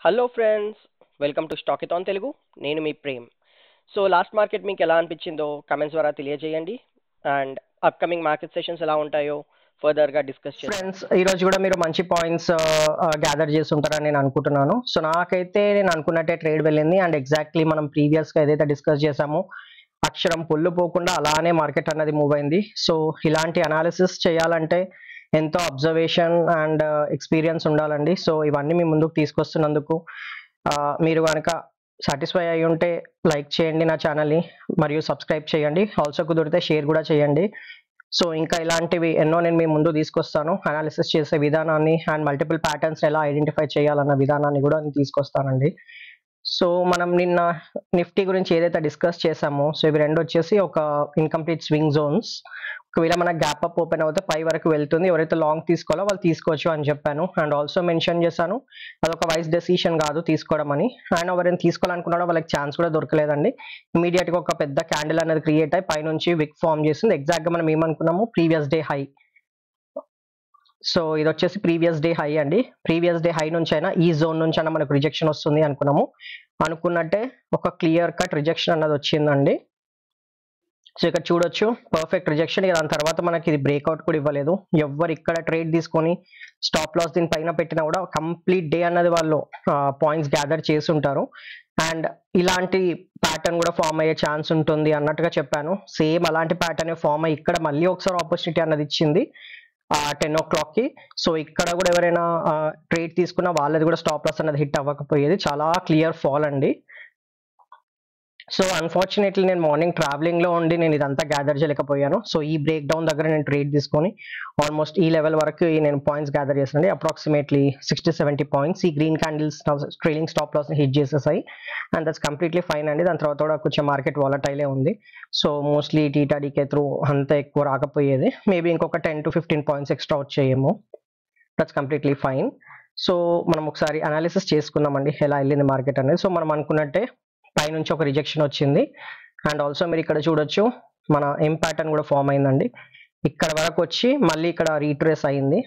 Hello friends, welcome to Stockathon Telugu. నేను మీ Prem. So last market మీకు ఎలా అనిపించిందో కమెంట్స్ ద్వారా తెలియజేయండి. అండ్ అప్కమింగ్ మార్కెట్ సెషన్స్ ఎలా ఉంటాయో ఫర్దర్గా డిస్కస్ చేద్దాం. ఫ్రెండ్స్, ఈ రోజు కూడా మీరు మంచి పాయింట్స్ గ్యాదర్ చేసి ఉంటారని నేను అనుకుంటున్నాను. సో నాకైతే నేను అనుకున్నట్టే ట్రేడ్ వెళ్ళింది. అండ్ ఎగ్జాక్ట్లీ మనం ప్రీవియస్గా ఏదైతే డిస్కస్ చేసామో అక్షరం పొల్లు పోకుండా అలానే మార్కెట్ అన్నది మూవ్ అయింది. సో ఇలాంటి అనాలిసిస్ చేయాలంటే ఎంతో అబ్జర్వేషన్ అండ్ ఎక్స్పీరియన్స్ ఉండాలండి. సో ఇవన్నీ మీ ముందుకు తీసుకొస్తున్నందుకు మీరు కనుక సాటిస్ఫై అయి ఉంటే లైక్ చేయండి నా ఛానల్ని, మరియు సబ్స్క్రైబ్ చేయండి. ఆల్సో కుదిరితే షేర్ కూడా చేయండి. సో ఇంకా ఇలాంటివి ఎన్నో నేను మీ ముందు తీసుకొస్తాను. అనాలిసిస్ చేసే విధానాన్ని అండ్ మల్టిపుల్ ప్యాటర్న్స్ ఎలా ఐడెంటిఫై చేయాలన్న విధానాన్ని కూడా నేను తీసుకొస్తానండి. సో మనం నిన్న నిఫ్టీ గురించి ఏదైతే డిస్కస్ చేసామో, సో ఇవి రెండు వచ్చేసి ఒక ఇన్కంప్లీట్ స్వింగ్ జోన్స్. ఒకవేళ మన గ్యాప్ అప్ ఓపెన్ అవుతే పై వరకు వెళ్తుంది. ఎవరైతే లాంగ్ తీసుకోవాలో వాళ్ళు తీసుకోవచ్చు అని చెప్పాను. అండ్ ఆల్సో మెన్షన్ చేశాను అదొక వైస్ డెసిషన్ కాదు తీసుకోవడం అని. అండ్ ఎవరైనా తీసుకోవాలనుకున్నాడో వాళ్ళకి ఛాన్స్ కూడా దొరకలేదండి. ఇమీడియట్గా ఒక పెద్ద క్యాండిల్ అనేది క్రియేట్ అయ్యి పైనుంచి విక్ ఫామ్ చేసింది. ఎగ్జాక్ట్గా మనం ఏమనుకున్నాము, ప్రీవియస్ డే హై. సో ఇది వచ్చేసి ప్రీవియస్ డే హై అండి. ప్రీవియస్ డే హై నుంచి అయినా ఈ జోన్ నుంచి అయినా మనకు రిజెక్షన్ వస్తుంది అనుకున్నాము. అనుకున్నట్టే ఒక క్లియర్ కట్ రిజెక్షన్ అన్నది వచ్చిందండి. సో ఇక్కడ చూడొచ్చు పర్ఫెక్ట్ రిజెక్షన్. దాని తర్వాత మనకి ఇది బ్రేక్అవుట్ కూడా ఇవ్వలేదు. ఎవరు ఇక్కడ ట్రేడ్ తీసుకొని స్టాప్ లాస్ దీని పైన పెట్టినా కూడా కంప్లీట్ డే అన్నది వాళ్ళు పాయింట్స్ గ్యాదర్ చేసి ఉంటారు. అండ్ ఇలాంటి ప్యాటర్న్ కూడా ఫామ్ అయ్యే ఛాన్స్ ఉంటుంది అన్నట్టుగా చెప్పాను. సేమ్ అలాంటి ప్యాటర్న్ ఫామ్ అయ్యి ఇక్కడ మళ్ళీ ఒకసారి ఆపర్చునిటీ అన్నది ఇచ్చింది 10 o'clockకి. సో ఇక్కడ కూడా ఎవరైనా ట్రేడ్ తీసుకున్నా వాళ్ళది కూడా స్టాప్ లాస్ అనేది హిట్ అవ్వకపోయేది. చాలా క్లియర్ ఫాల్ అండి. సో అన్ఫార్చునేట్లీ నేను మార్నింగ్ ట్రావెలింగ్లో ఉండి నేను ఇదంతా గ్యాదర్ చేయలేకపోయాను. సో ఈ బ్రేక్ డౌన్ దగ్గర నేను ట్రేడ్ తీసుకొని ఆల్మోస్ట్ ఈ లెవెల్ వరకు నేను పాయింట్స్ గ్యాదర్ చేసానండి. Approximately 60-70 points. ఈ గ్రీన్ క్యాండిల్స్ ట్రైలింగ్ స్టాప్ లాస్ని హిట్ చేసేసాయి. అండ్ దట్స్ కంప్లీట్లీ ఫైన్ అండి. దాని తర్వాత కూడా కొంచెం మార్కెట్ వాలటైలే ఉంది. సో మోస్ట్లీ టీటాడీకే త్రూ అంత ఎక్కువ రాకపోయేది. మేబీ ఇంకొక 10-15 పాయింట్స్ ఎక్స్ట్రా వచ్చేయేమో. That's completely fine. సో మనం ఒకసారి అనాలిసిస్ చేసుకుందామండి ఎలా వెళ్ళింది మార్కెట్ అనేది. సో మనం అనుకున్నట్టే పైనుంచి ఒక రిజెక్షన్ వచ్చింది. అండ్ ఆల్సో మీరు ఇక్కడ చూడొచ్చు మన ఎం ప్యాటర్న్ కూడా ఫామ్ అయిందండి. ఇక్కడ వరకు వచ్చి మళ్ళీ ఇక్కడ రీట్రేస్ అయింది.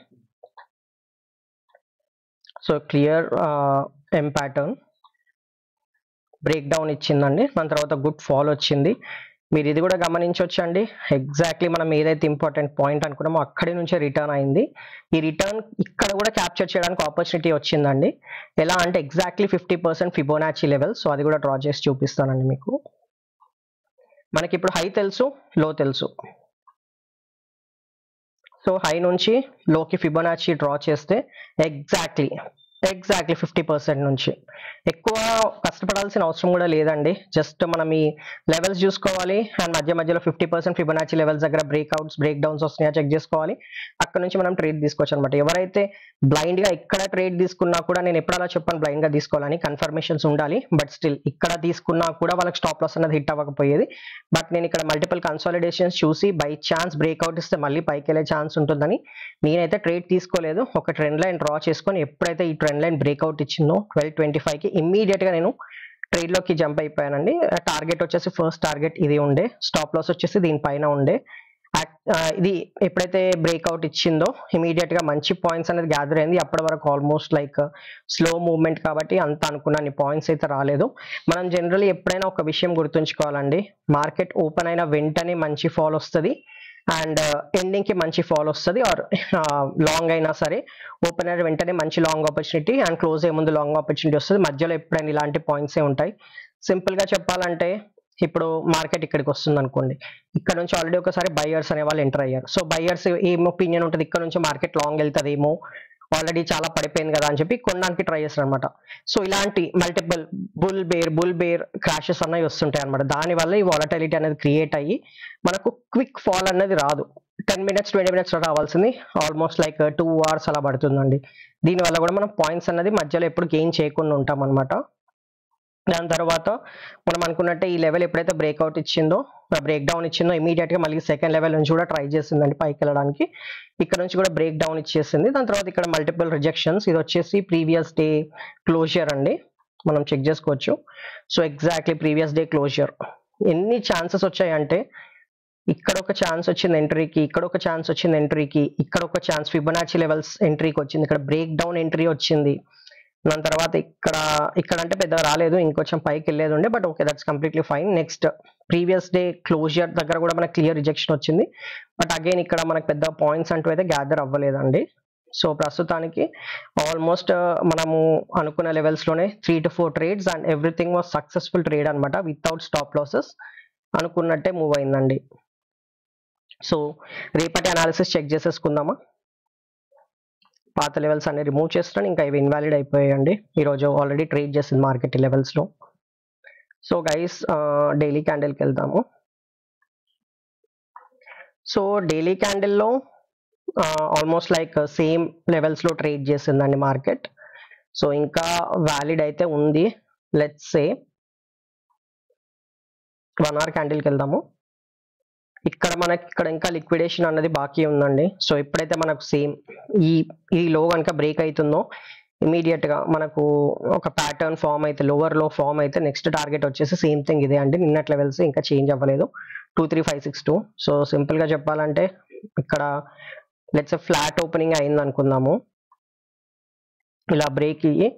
So clear M pattern break down ఇచ్చిందండి. దాని తర్వాత గుడ్ ఫాల్ వచ్చింది. మీరు ఇది కూడా గమనించవచ్చండి. ఎగ్జాక్ట్లీ మనం ఏదైతే ఇంపార్టెంట్ పాయింట్ అనుకున్నామో అక్కడి నుంచే రిటర్న్ అయింది. ఈ రిటర్న్ ఇక్కడ కూడా క్యాప్చర్ చేయడానికి ఆపర్చునిటీ వచ్చిందండి. ఎలా అంటే ఎగ్జాక్ట్లీ 50% ఫిబోనాచి లెవెల్. సో అది కూడా డ్రా చేసి చూపిస్తానండి మీకు. మనకి ఇప్పుడు హై తెలుసు, లో తెలుసు. సో హై నుంచి లోకి ఫిబోనాచి డ్రా చేస్తే ఎగ్జాక్ట్లీ 50% నుంచి. ఎక్కువ కష్టపడాల్సిన అవసరం కూడా లేదండి. జస్ట్ మనం ఈ లెవెల్స్ చూసుకోవాలి. అండ్ మధ్య మధ్యలో 50% ఫిబొనాచి లెవెల్స్ దగ్గర బ్రేక్అవుట్స్ బ్రేక్ డౌన్స్ వస్తున్నాయా చెక్ చేసుకోవాలి. అక్కడ నుంచి మనం ట్రేడ్ తీసుకోవచ్చు అనమాట. ఎవరైతే బ్లైండ్గా ఇక్కడ ట్రేడ్ తీసుకున్నా కూడా, నేను ఎప్పుడు అలా చెప్పాను బ్లైండ్గా తీసుకోవాలని, కన్ఫర్మేషన్స్ ఉండాలి. బట్ స్టిల్ ఇక్కడ తీసుకున్నా కూడా వాళ్ళకి స్టాప్ లాస్ అనేది హిట్ అవ్వకపోయేది. బట్ నేను ఇక్కడ మల్టిపుల్ కన్సాలిడేషన్స్ చూసి బై ఛాన్స్ బ్రేక్అవుట్ ఇస్తే మళ్ళీ పైకి వెళ్ళే ఛాన్స్ ఉంటుందని నేనైతే ట్రేడ్ తీసుకోలేదు. ఒక ట్రెండ్ లైన్ డ్రా చేసుకొని ఎప్పుడైతే ఈ ట్రెండ్ లైన్ బ్రేక్అవుట్ ఇచ్చిందో 12.25కి ఇమ్మీడియట్గా నేను ట్రేడ్లోకి జంప్ అయిపోయానండి. టార్గెట్ వచ్చేసి ఫస్ట్ టార్గెట్ ఇది ఉండే, స్టాప్ లాస్ వచ్చేసి దీనిపైన ఉండే. ఇది ఎప్పుడైతే బ్రేక్అవుట్ ఇచ్చిందో ఇమీడియట్గా మంచి పాయింట్స్ అనేది గ్యాదర్ అయింది. అప్పటి వరకు ఆల్మోస్ట్ లైక్ స్లో మూవ్మెంట్ కాబట్టి అంత అనుకున్న పాయింట్స్ అయితే రాలేదు. మనం జనరల్లీ ఎప్పుడైనా ఒక విషయం గుర్తుంచుకోవాలండి, మార్కెట్ ఓపెన్ అయిన వెంటనే మంచి ఫాల్ వస్తుంది అండ్ ఎండింగ్కి మంచి ఫాల్ వస్తుంది. ఆర్ లాంగ్ అయినా సరే ఓపెన్ అయిన వెంటనే మంచి లాంగ్ ఆపర్చునిటీ అండ్ క్లోజ్ అయ్యే ముందు లాంగ్ ఆపర్చునిటీ వస్తుంది. మధ్యలో ఎప్పుడైనా ఇలాంటి పాయింట్సే ఉంటాయి. సింపుల్గా చెప్పాలంటే ఇప్పుడు మార్కెట్ ఇక్కడికి వస్తుంది అనుకోండి, ఇక్కడ నుంచి ఆల్రెడీ ఒకసారి బయ్యర్స్ అనే వాళ్ళు ఎంటర్ అయ్యారు. సో బయ్యర్స్ ఏం ఒపీనియన్ ఉంటుంది, ఇక్కడ నుంచి మార్కెట్ లాంగ్ వెళ్తుందేమో, ఆల్రెడీ చాలా పడిపోయింది కదా అని చెప్పి కొనడానికి ట్రై చేస్తారు అనమాట. సో ఇలాంటి మల్టిపుల్ బుల్ బేర్ క్రాషెస్ అన్నవి వస్తుంటాయి అనమాట. దానివల్ల ఈ వాలటిలిటీ అనేది క్రియేట్ అయ్యి మనకు క్విక్ ఫాల్ అనేది రాదు. 10 minutes 20 minutes రావాల్సింది ఆల్మోస్ట్ లైక్ 2 hours అలా పడుతుందండి. దీనివల్ల కూడా మనం పాయింట్స్ అనేది మధ్యలో ఎప్పుడు గెయిన్ చేయకుండా ఉంటాం అనమాట. దాని తర్వాత మనం అనుకున్నట్టే ఈ లెవెల్ ఎప్పుడైతే బ్రేక్అవుట్ ఇచ్చిందో, బ్రేక్ డౌన్ ఇచ్చిందో ఇమీడియట్గా మళ్ళీ సెకండ్ లెవెల్ నుంచి కూడా ట్రై చేసిందండి పైకి వెళ్ళడానికి. ఇక్కడ నుంచి కూడా బ్రేక్ డౌన్ ఇచ్చేసింది. దాని తర్వాత ఇక్కడ మల్టిపుల్ రిజెక్షన్స్. ఇది వచ్చేసి ప్రీవియస్ డే క్లోజర్ అండి, మనం చెక్ చేసుకోవచ్చు. So exactly previous day closer. ఎన్ని ఛాన్సెస్ వచ్చాయంటే ఇక్కడ ఒక ఛాన్స్ వచ్చింది ఎంట్రీకి, ఇక్కడ ఒక ఛాన్స్ వచ్చింది ఎంట్రీకి, ఇక్కడ ఒక ఛాన్స్ ఫిబొనాచి లెవెల్స్ ఎంట్రీకి వచ్చింది, ఇక్కడ బ్రేక్ డౌన్ ఎంట్రీ వచ్చింది. దాని తర్వాత ఇక్కడ అంటే పెద్దగా రాలేదు, ఇంకొంచెం పైకి వెళ్ళేది ఉండే, but okay that's completely fine. Next previous day closer దగ్గర కూడా మనకు క్లియర్ రిజెక్షన్ వచ్చింది, బట్ అగైన్ ఇక్కడ మనకు పెద్ద పాయింట్స్ అంటూ అయితే గ్యాదర్ అవ్వలేదండి. సో ప్రస్తుతానికి ఆల్మోస్ట్ మనము అనుకున్న లెవెల్స్లోనే 3 to 4 trades and everything was successful trade అనమాట, వితౌట్ స్టాప్ లాసెస్ అనుకున్నట్టే మూవ్ అయిందండి. సో రేపటి అనాలిసిస్ చెక్ చేసేసుకుందామా. పాత లెవెల్స్ అన్ని రిమూవ్ చేస్తున్నాను, ఇంకా ఇవి ఇన్వాలిడ్ అయిపోయాయండి. ఈరోజు ఆల్రెడీ ట్రేడ్ చేసింది మార్కెట్ ఈ లెవెల్స్లో. సో గైస్ డైలీ క్యాండిల్కి వెళ్దాము. సో డైలీ క్యాండిల్లో ఆల్మోస్ట్ లైక్ సేమ్ లెవెల్స్లో ట్రేడ్ చేసిందండి మార్కెట్. సో ఇంకా వ్యాలిడ్ అయితే ఉంది. లెట్స్ సే 1 hour క్యాండిల్కి వెళ్దాము. ఇక్కడ ఇంకా లిక్విడేషన్ అన్నది బాకీ ఉందండి. సో ఎప్పుడైతే మనకు సేమ్ ఈ లో కనుక బ్రేక్ అవుతుందో ఇమీడియట్గా మనకు ఒక ప్యాటర్న్ ఫామ్ అయితే, లోవర్ లో ఫామ్ అయితే నెక్స్ట్ టార్గెట్ వచ్చేసి సేమ్ థింగ్ ఇదే అండి. నిన్నటి లెవెల్స్ ఇంకా చేంజ్ అవ్వలేదు, 23562. సో సింపుల్గా చెప్పాలంటే ఇక్కడ లెట్స్ ఫ్లాట్ ఓపెనింగ్ అయింది అనుకుందాము. ఇలా బ్రేక్ అయ్యి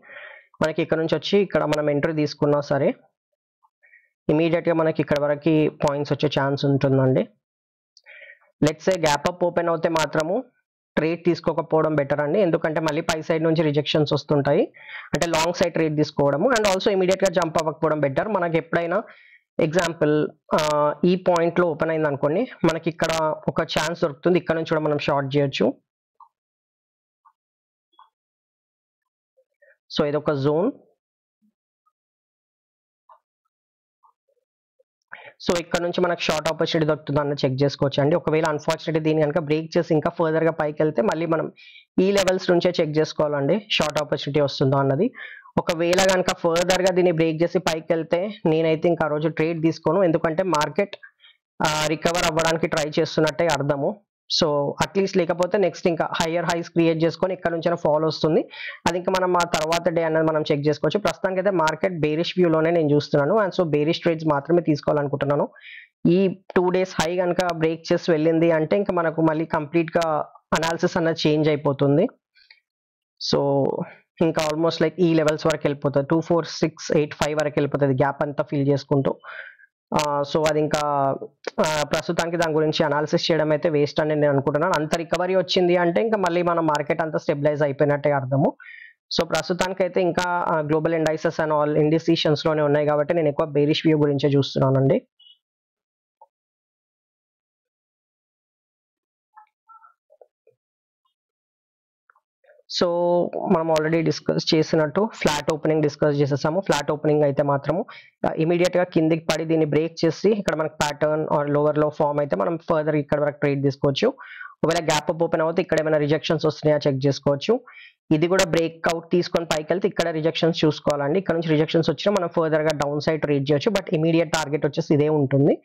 మనకి ఇక్కడ నుంచి వచ్చి ఇక్కడ మనం ఎంట్రీ తీసుకున్నా సరే ఇమీడియట్గా మనకి ఇక్కడ వరకు పాయింట్స్ వచ్చే ఛాన్స్ ఉంటుందండి. Let's A gap up open అవుతే మాత్రము ట్రేడ్ తీసుకోకపోవడం బెటర్ అండి, ఎందుకంటే మళ్ళీ పై సైడ్ నుంచి రిజెక్షన్స్ వస్తుంటాయి. అంటే లాంగ్ సైడ్ ట్రేడ్ తీసుకోవడము అండ్ ఆల్సో ఇమీడియట్గా జంప్ అవ్వకపోవడం బెటర్. మనకి ఎప్పుడైనా ఎగ్జాంపుల్ ఈ పాయింట్లో ఓపెన్ అయింది అనుకోండి, మనకి ఇక్కడ ఒక ఛాన్స్ దొరుకుతుంది, ఇక్కడ నుంచి కూడా మనం షార్ట్ చేయొచ్చు. సో ఇదొక జోన్. సో ఇక్కడ నుంచి మనకు షార్ట్ ఆపర్చునిటీ దొరుకుతుంది అన్న చెక్ చేసుకోవచ్చు అండి. ఒకవేళ అన్ఫార్చునేట్లీ దీన్ని కనుక బ్రేక్ చేసి ఇంకా ఫర్దర్గా పైకి వెళ్తే మళ్ళీ మనం ఈ లెవెల్స్ నుంచే చెక్ చేసుకోవాలండి షార్ట్ ఆపర్చునిటీ వస్తుందో అన్నది. ఒకవేళ కనుక ఫర్దర్గా దీన్ని బ్రేక్ చేసి పైకి వెళ్తే నేనైతే ఇంకా ఆ రోజు ట్రేడ్ తీసుకోను, ఎందుకంటే మార్కెట్ రికవర్ అవ్వడానికి ట్రై చేస్తున్నట్టే అర్థము. సో అట్లీస్ట్ లేకపోతే నెక్స్ట్ ఇంకా హయ్యర్ హైస్ క్రియేట్ చేసుకొని ఇక్కడ నుంచి ఫాల్ వస్తుంది, అది ఇంకా మనం ఆ తర్వాత డే అనేది మనం చెక్ చేసుకోవచ్చు. ప్రస్తుతానికి అయితే మార్కెట్ బేరిష్ వ్యూలోనే నేను చూస్తున్నాను అండ్ సో బేరిష్ ట్రేడ్స్ మాత్రమే తీసుకోవాలనుకుంటున్నాను. ఈ 2 days హై కనుక బ్రేక్ చేసి వెళ్ళింది అంటే ఇంకా మనకు మళ్ళీ కంప్లీట్గా అనాలిసిస్ అన్నది చేంజ్ అయిపోతుంది. సో ఇంకా ఆల్మోస్ట్ లైక్ ఈ లెవెల్స్ వరకు వెళ్ళిపోతుంది, 24685 వరకు వెళ్ళిపోతుంది గ్యాప్ అంతా ఫిల్ చేసుకుంటూ. సో అది ఇంకా ప్రస్తుతానికి దాని గురించి అనాలిసిస్ చేయడం అయితే వేస్ట్ అని నేను అనుకుంటున్నాను. అంత రికవరీ వచ్చింది అంటే ఇంకా మళ్ళీ మన మార్కెట్ అంతా స్టెబిలైజ్ అయిపోయినట్టే అర్థము. సో ప్రస్తుతానికి అయితే ఇంకా గ్లోబల్ ఇండైసెస్ అండ్ ఆల్ ఇండిసిషన్స్లోనే ఉన్నాయి కాబట్టి నేను ఎక్కువ బేరిష్ వ్యూ గురించే చూస్తున్నానండి. సో మనం ఆల్రెడీ డిస్కస్ చేసినట్టు ఫ్లాట్ ఓపెనింగ్ డిస్కస్ చేసేసాము. ఫ్లాట్ ఓపెనింగ్ అయితే మాత్రము ఇమీడియట్గా కిందికి పడి దీన్ని బ్రేక్ చేసి ఇక్కడ మనకి pattern or lower low form అయితే మనం ఫర్దర్ ఇక్కడ వరకు ట్రేడ్ తీసుకోవచ్చు. ఒకవేళ గ్యాప్ అప్ ఓపెన్ అవుతే ఇక్కడ ఏమైనా రిజెక్షన్స్ వస్తున్నాయా చెక్ చేసుకోవచ్చు. ఇది కూడా బ్రేక్ అవుట్ తీసుకొని పైకి వెళ్తే ఇక్కడ రిజెక్షన్స్ చూసుకోవాలండి. ఇక్కడ నుంచి రిజెక్షన్స్ వచ్చినా మనం ఫర్దర్గా డౌన్ సైడ్ ట్రేడ్ చేయొచ్చు, బట్ ఇమీడియట్ టార్గెట్ వచ్చేసి ఇదే ఉంటుంది.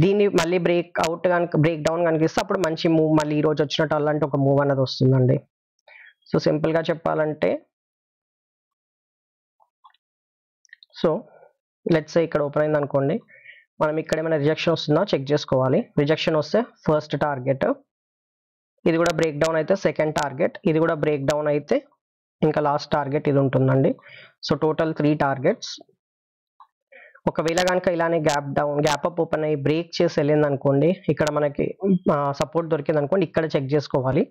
దీన్ని మళ్ళీ బ్రేక్ అవుట్ కనుక బ్రేక్ డౌన్ కనిపిస్తే అప్పుడు మంచి మూవ్ మళ్ళీ ఈ రోజు వచ్చినట్టు అలాంటి ఒక మూవ్ అనేది వస్తుందండి. సో సింపుల్గా చెప్పాలంటే సో లెట్స్ ఇక్కడ ఓపెన్ అయింది అనుకోండి, మనం ఇక్కడ ఏమైనా రిజెక్షన్ వస్తుందా చెక్ చేసుకోవాలి. రిజెక్షన్ వస్తే ఫస్ట్ టార్గెట్, ఇది కూడా బ్రేక్ డౌన్ అయితే సెకండ్ టార్గెట్, ఇది కూడా బ్రేక్ డౌన్ అయితే ఇంకా లాస్ట్ టార్గెట్ ఇది ఉంటుందండి. So total 3 targets. ఒకవేళ కనుక ఇలానే గ్యాప్ అప్ ఓపెన్ అయ్యి బ్రేక్ చేసి వెళ్ళింది అనుకోండి, ఇక్కడ మనకి సపోర్ట్ దొరికింది అనుకోండి, ఇక్కడ చెక్ చేసుకోవాలి.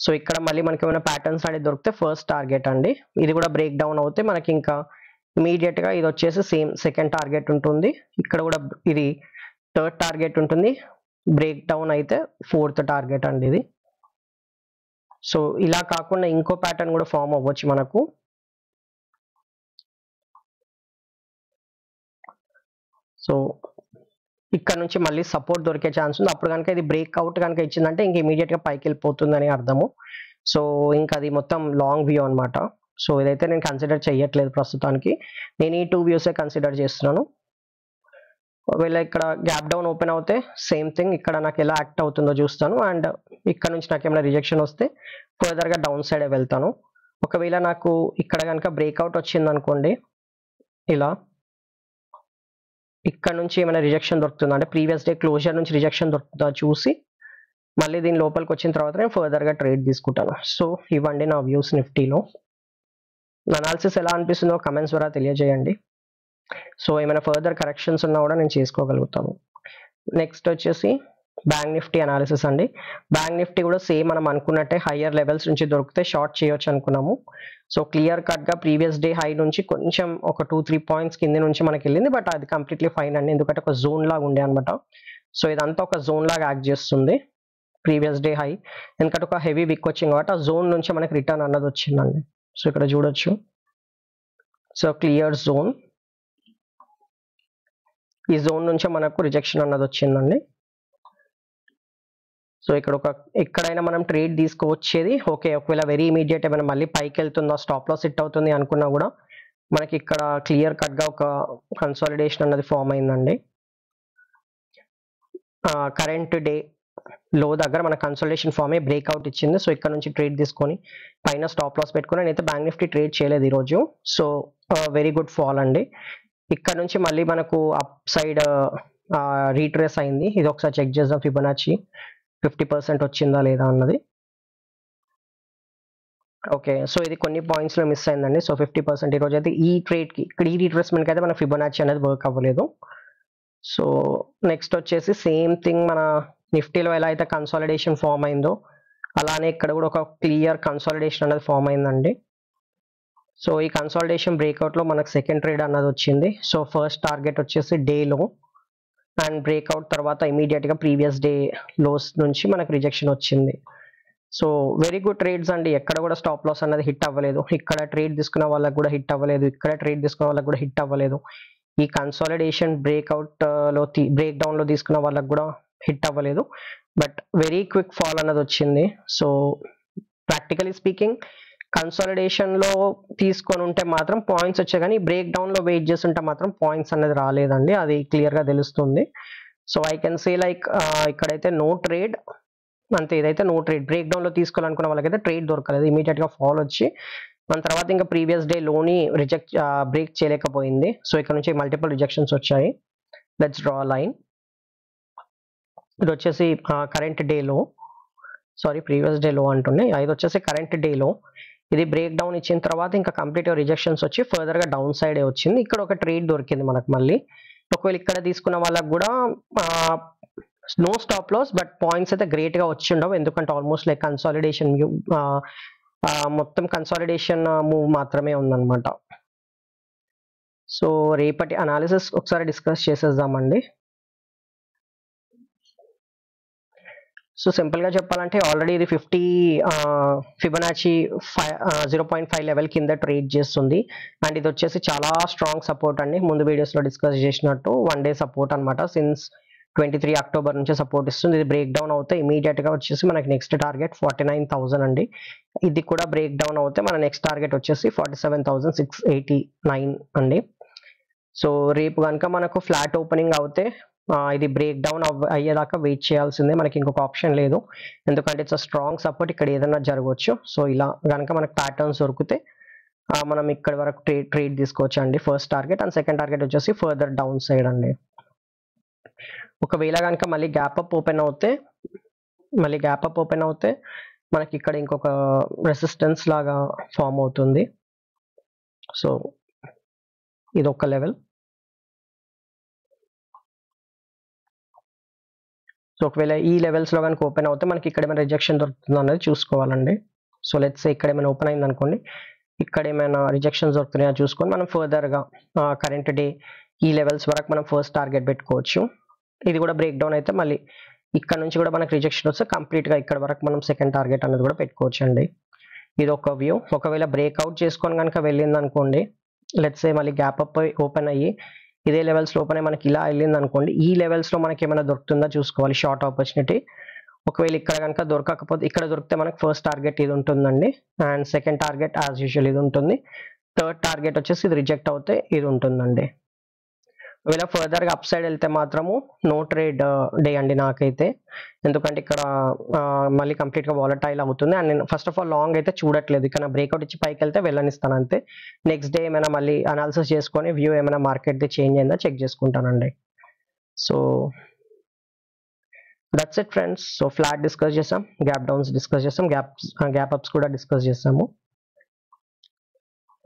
సో ఇక్కడ మళ్ళీ మనకి ఏమైనా ప్యాటర్న్స్ అనేది దొరికితే ఫస్ట్ టార్గెట్ అండి. ఇది కూడా బ్రేక్ డౌన్ అవుతే మనకి ఇంకా ఇమీడియట్గా ఇది వచ్చేసి సేమ్ సెకండ్ టార్గెట్ ఉంటుంది, ఇక్కడ కూడా ఇది థర్డ్ టార్గెట్ ఉంటుంది, బ్రేక్ డౌన్ అయితే 4th టార్గెట్ అండి ఇది. సో ఇలా కాకుండా ఇంకో ప్యాటర్న్ కూడా ఫామ్ అవ్వచ్చు మనకు. సో ఇక్కడ నుంచి మళ్ళీ సపోర్ట్ దొరికే ఛాన్స్ ఉంది, అప్పుడు కనుక ఇది బ్రేక్అవుట్ కనుక ఇచ్చిందంటే ఇంక ఇమీడియట్గా పైకి వెళ్ళిపోతుందని అర్థము. సో ఇంకా అది మొత్తం లాంగ్ వ్యూ అనమాట. సో ఇదైతే నేను కన్సిడర్ చేయట్లేదు ప్రస్తుతానికి, నేను ఈ 2 వ్యూసే కన్సిడర్ చేస్తున్నాను. ఒకవేళ ఇక్కడ గ్యాప్ డౌన్ ఓపెన్ అవుతే సేమ్ థింగ్, ఇక్కడ నాకు ఎలా యాక్ట్ అవుతుందో చూస్తాను అండ్ ఇక్కడ నుంచి నాకు ఏమైనా రిజెక్షన్ వస్తే ఫర్దర్గా డౌన్ సైడ్ వెళ్తాను. ఒకవేళ నాకు ఇక్కడ కనుక బ్రేక్అవుట్ వచ్చింది అనుకోండి, ఇలా ఇక్కడ నుంచి ఏమైనా రిజెక్షన్ దొరుకుతుందా అంటే ప్రీవియస్ డే క్లోజర్ నుంచి రిజెక్షన్ దొరుకుతుందా చూసి మళ్ళీ దీని లోపలికి వచ్చిన తర్వాత నేను ఫర్దర్గా ట్రేడ్ తీసుకుంటాను. సో ఇవ్వండి నా వ్యూస్ నిఫ్టీలో. అనాలిసిస్ ఎలా అనిపిస్తుందో కమెంట్స్ ద్వారా తెలియజేయండి. సో ఏమైనా ఫర్దర్ కరెక్షన్స్ ఉన్నా కూడా నేను చేసుకోగలుగుతాను. నెక్స్ట్ వచ్చేసి బ్యాంక్ నిఫ్టీ అనాలిసిస్ అండి. బ్యాంక్ నిఫ్టీ కూడా సేమ్ మనం అనుకున్నట్టే హయ్యర్ లెవెల్స్ నుంచి దొరికితే షార్ట్ చేయొచ్చు అనుకున్నాము. సో క్లియర్ కట్గా ప్రీవియస్ డే హై నుంచి కొంచెం ఒక 2-3 పాయింట్స్ కింద నుంచి మనకి వెళ్ళింది, బట్ అది కంప్లీట్లీ ఫైన్ అండి, ఎందుకంటే ఒక జోన్ లాగా ఉండే అనమాట. సో ఇదంతా ఒక జోన్ లాగా యాక్ట్ చేస్తుంది ప్రీవియస్ డే హై, ఎందుకంటే ఒక హెవీ విక్ వచ్చింది కాబట్టి ఆ జోన్ నుంచి మనకి రిటర్న్ అన్నది వచ్చిందండి. సో ఇక్కడ చూడొచ్చు, సో క్లియర్ జోన్, ఈ జోన్ నుంచి మనకు రిజెక్షన్ అన్నది వచ్చిందండి. సో ఇక్కడ ఎక్కడైనా మనం ట్రేడ్ తీసుకోవచ్చేది ఓకే, ఒకవేళ వెరీ ఇమీడియట్ ఏమైనా మళ్ళీ పైకి వెళ్తుందో స్టాప్ లాస్ హిట్ అవుతుంది అనుకున్నా కూడా మనకి ఇక్కడ క్లియర్ కట్గా ఒక కన్సాలిడేషన్ అన్నది ఫామ్ అయిందండి. కరెంట్ డే లో దగ్గర మన కన్సల్టేషన్ ఫామ్ అయ్యి బ్రేక్అవుట్ ఇచ్చింది. సో ఇక్కడ నుంచి ట్రేడ్ తీసుకొని పైన స్టాప్ లాస్ పెట్టుకుని నేనైతే బ్యాంక్ నిఫ్టీ ట్రేడ్ చేయలేదు ఈరోజు. సో వెరీ గుడ్ ఫాల్ అండి. ఇక్కడ నుంచి మళ్ళీ మనకు అప్ సైడ్ రీట్రేస్ అయింది. ఇది ఒకసారి చెక్ చేద్దాం, ఫిబొనాచి 50% వచ్చిందా లేదా అన్నది. ఓకే, సో ఇది కొన్ని పాయింట్స్లో మిస్ అయిందండి. సో 50% ఈరోజు అయితే ఈ ట్రేడ్కి ఇక్కడ ఈ రీట్రేస్మెంట్కి అయితే మన ఫిబొనాచి అనేది వర్క్ అవ్వలేదు. సో నెక్స్ట్ వచ్చేసి సేమ్ థింగ్, మన నిఫ్టీలో ఎలా అయితే కన్సాలిడేషన్ ఫామ్ అయిందో అలానే ఇక్కడ కూడా ఒక క్లియర్ కన్సాలిడేషన్ అనేది ఫామ్ అయిందండి. సో ఈ కన్సాలిడేషన్ బ్రేక్అవుట్లో మనకు సెకండ్ ట్రేడ్ అన్నది వచ్చింది. సో ఫస్ట్ టార్గెట్ వచ్చేసి డేలో అండ్ బ్రేక్అవుట్ తర్వాత ఇమీడియట్గా ప్రీవియస్ డే లోస్ నుంచి మనకు రిజెక్షన్ వచ్చింది. సో వెరీ గుడ్ ట్రేడ్స్ అండి, ఎక్కడ కూడా స్టాప్ లాస్ అన్నది హిట్ అవ్వలేదు. ఇక్కడ ట్రేడ్ తీసుకున్న వాళ్ళకి కూడా హిట్ అవ్వలేదు, ఇక్కడ ట్రేడ్ తీసుకున్న వాళ్ళకి కూడా హిట్ అవ్వలేదు. ఈ కన్సాలిడేషన్ బ్రేక్అవుట్లో బ్రేక్ డౌన్లో తీసుకున్న వాళ్ళకి కూడా హిట్ అవ్వలేదు, బట్ వెరీ క్విక్ ఫాల్ అన్నది వచ్చింది. సో ప్రాక్టికలీ స్పీకింగ్ కన్సాలిడేషన్లో తీసుకొని ఉంటే మాత్రం పాయింట్స్ వచ్చాయి, కానీ బ్రేక్ డౌన్లో వెయిట్ చేస్తుంటే మాత్రం పాయింట్స్ అనేది రాలేదండి, అది క్లియర్గా తెలుస్తుంది. So I can say like ఇక్కడైతే నో ట్రేడ్ అంతే, ఇదైతే నో ట్రేడ్. బ్రేక్ డౌన్లో తీసుకోవాలనుకున్న వాళ్ళకైతే ట్రేడ్ దొరకలేదు, ఇమీడియట్గా ఫాల్ వచ్చి మన తర్వాత ఇంకా ప్రీవియస్ డే లోని బ్రేక్ చేయలేకపోయింది. సో ఇక్కడ నుంచి మల్టిపుల్ రిజెక్షన్స్ వచ్చాయి. Let's draw line. ఇది వచ్చేసి కరెంట్ డేలో, సారీ ప్రీవియస్ డే లో అంటున్నాయి, ఇది వచ్చేసి కరెంట్ డేలో ఇది బ్రేక్ డౌన్ ఇచ్చిన తర్వాత ఇంకా కంప్లీట్ రిజెక్షన్స్ వచ్చి ఫర్దర్గా డౌన్ సైడే వచ్చింది. ఇక్కడ ఒక ట్రేడ్ దొరికింది మనకు మళ్ళీ. ఒకవేళ ఇక్కడ తీసుకున్న వాళ్ళకి కూడా no stop loss, but points అయితే గ్రేట్గా వచ్చి ఉండవు, ఎందుకంటే ఆల్మోస్ట్ లైక్ కన్సాలిడేషన్ మొత్తం కన్సాలిడేషన్ మూవ్ మాత్రమే ఉందన్నమాట. సో రేపటి అనాలిసిస్ ఒకసారి డిస్కస్ చేసేద్దామండి. సో సింపుల్గా చెప్పాలంటే ఆల్రెడీ ఇది 50 ఫిబొనాచి 0.5 లెవెల్ కింద ట్రేడ్ చేస్తుంది, అండ్ ఇది వచ్చేసి చాలా స్ట్రాంగ్ సపోర్ట్ అండి. ముందు వీడియోస్లో డిస్కస్ చేసినట్టు 1 డే సపోర్ట్ అనమాట. సిన్స్ 23 అక్టోబర్ నుంచి సపోర్ట్ ఇస్తుంది. ఇది బ్రేక్ డౌన్ అవుతే ఇమీడియట్గా వచ్చేసి మనకి నెక్స్ట్ టార్గెట్ 49,000 అండి. ఇది కూడా బ్రేక్ డౌన్ అవుతే మన నెక్స్ట్ టార్గెట్ వచ్చేసి 47,689 అండి. సో రేపు కనుక మనకు ఫ్లాట్ ఓపెనింగ్ అవుతే ఇది బ్రేక్ డౌన్ అయ్యేదాకా వెయిట్ చేయాల్సిందే, మనకి ఇంకొక ఆప్షన్ లేదు, ఎందుకంటే ఇట్స్ స్ట్రాంగ్ సపోర్ట్, ఇక్కడ ఏదైనా జరగవచ్చు. సో ఇలా కనుక మనకు ప్యాటర్న్స్ దొరికితే మనం ఇక్కడ వరకు ట్రేడ్ తీసుకోవచ్చు అండి. First target and second target వచ్చేసి ఫర్దర్ డౌన్ సైడ్ అండి. ఒకవేళ కనుక మళ్ళీ గ్యాప్ అప్ ఓపెన్ అవుతే మనకి ఇక్కడ ఇంకొక రెసిస్టెన్స్ లాగా ఫామ్ అవుతుంది. సో ఇది ఒక లెవెల్. సో ఒకవేళ ఈ లెవెల్స్లో కనుక ఓపెన్ అవుతే మనకి ఇక్కడ ఏమైనా రిజెక్షన్ దొరుకుతుందో అనేది చూసుకోవాలండి. సో లెట్స్ సే ఇక్కడ ఏమైనా ఓపెన్ అయింది అనుకోండి, ఇక్కడ ఏమైనా రిజెక్షన్స్ దొరుకుతున్నాయో చూసుకొని మనం ఫర్దర్గా కరెంట్ డే ఈ లెవెల్స్ వరకు మనం ఫస్ట్ టార్గెట్ పెట్టుకోవచ్చు. ఇది కూడా బ్రేక్ డౌన్ అయితే మళ్ళీ ఇక్కడ నుంచి కూడా మనకి రిజెక్షన్ వస్తే కంప్లీట్గా ఇక్కడ వరకు మనం సెకండ్ టార్గెట్ అనేది కూడా పెట్టుకోవచ్చు అండి. ఇది ఒక వ్యూ. ఒకవేళ బ్రేక్అవుట్ చేసుకొని కనుక వెళ్ళింది అనుకోండి, లెట్స్ సే మళ్ళీ గ్యాప్ అప్ ఓపెన్ అయ్యి ఇదే లెవెల్స్లో ఓపెన్ అయ్యి మనకి ఇలా వెళ్ళింది అనుకోండి, ఈ లెవెల్స్లో మనకి ఏమైనా దొరుకుతుందా చూసుకోవాలి షార్ట్ ఆపర్చునిటీ. ఒకవేళ ఇక్కడ కనుక దొరకకపోతే, ఇక్కడ దొరికితే మనకి ఫస్ట్ టార్గెట్ ఇది ఉంటుందండి, and second target as usual ఇది ఉంటుంది, థర్డ్ టార్గెట్ వచ్చేసి ఇది రిజెక్ట్ అవుతే ఇది ఉంటుందండి. ఒకవేళ ఫర్దర్గా అప్ సైడ్ వెళ్తే మాత్రము నో ట్రేడ్ డే అండి నాకైతే, ఎందుకంటే ఇక్కడ మళ్ళీ కంప్లీట్గా వాలటైల్ అవుతుంది, అండ్ నేను ఫస్ట్ ఆఫ్ ఆల్ లాంగ్ అయితే చూడట్లేదు, ఇక్కడ బ్రేక్అవుట్ ఇచ్చి పైకి వెళ్తే వెళ్ళనిస్తాను అంతే. నెక్స్ట్ డే ఏమైనా మళ్ళీ అనాలిసిస్ చేసుకొని వ్యూ ఏమైనా మార్కెట్ది చేంజ్ అయిందా చెక్ చేసుకుంటానండి. So that's it friends. So flat discuss చేసాం, గ్యాప్ డౌన్స్ డిస్కస్ చేసాం, గ్యాప్ అప్స్ కూడా డిస్కస్ చేసాము.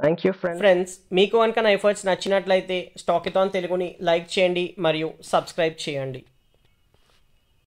Thank you friends. ఫ్రెండ్స్, మీకు కనుక నా ఎఫర్ట్స్ నచ్చినట్లయితే స్టాకిథాన్ తెలుగుని లైక్ చేయండి మరియు సబ్స్క్రైబ్ చేయండి.